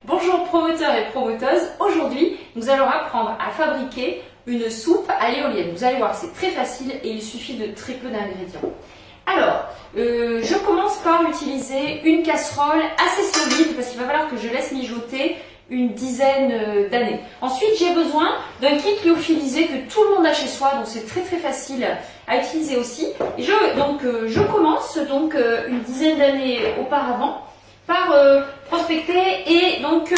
Bonjour promoteurs et promoteuses, aujourd'hui nous allons apprendre à fabriquer une soupe à l'éolienne. Vous allez voir, c'est très facile et il suffit de très peu d'ingrédients. Alors, je commence par utiliser une casserole assez solide parce qu'il va falloir que je laisse mijoter une dizaine d'années. Ensuite, j'ai besoin d'un kit lyophilisé que tout le monde a chez soi, donc c'est très facile à utiliser aussi. Et je commence une dizaine d'années auparavant par prospecter et donc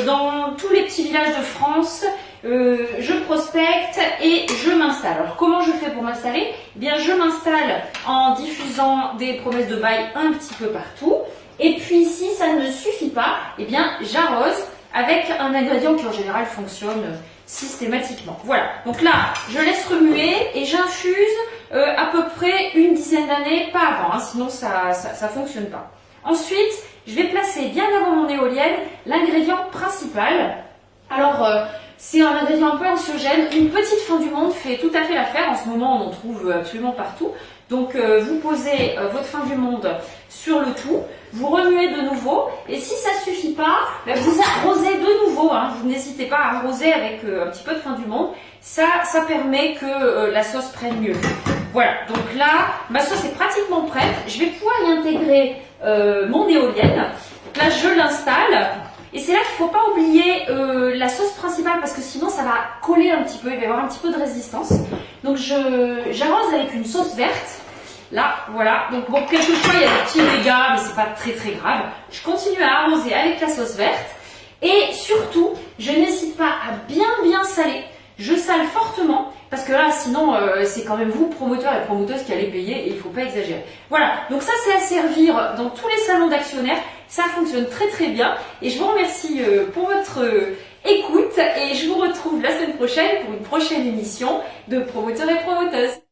dans tous les petits villages de France, je prospecte et je m'installe. Alors comment je fais pour m'installer? Eh bien, je m'installe en diffusant des promesses de bail un petit peu partout. Et puis si ça ne suffit pas, eh bien j'arrose avec un ingrédient qui en général fonctionne systématiquement. Voilà, donc là je laisse remuer et j'infuse à peu près une dizaine d'années, pas avant, hein, sinon ça fonctionne pas. Ensuite, je vais placer bien avant mon éolienne l'ingrédient principal. Alors, c'est un ingrédient un peu anxiogène. Une petite fin du monde fait tout à fait l'affaire. En ce moment, on en trouve absolument partout. Donc, vous posez votre fin du monde sur le tout. Vous remuez de nouveau. Et si ça ne suffit pas, vous arrosez de nouveau. Hein. Vous n'hésitez pas à arroser avec un petit peu de fin du monde. Ça permet que la sauce prenne mieux. Voilà, donc là, ma sauce est pratiquement prête. Je vais pouvoir y intégrer mon éolienne. Donc là, je l'installe. Et c'est là qu'il ne faut pas oublier la sauce principale parce que sinon, ça va coller un petit peu. Il va y avoir un petit peu de résistance. Donc, j'arrose avec une sauce verte. Là, voilà. Donc, bon, quelquefois, il y a des petits dégâts, mais c'est pas très grave. Je continue à arroser avec la sauce verte. Et surtout, je n'hésite pas à bien saler. Je sale fortement parce que là, sinon, c'est quand même vous, promoteurs et promoteuses, qui allez payer et il ne faut pas exagérer. Voilà, donc ça, c'est à servir dans tous les salons d'actionnaires. Ça fonctionne très bien et je vous remercie pour votre écoute et je vous retrouve la semaine prochaine pour une prochaine émission de Promoteurs et Promoteuses.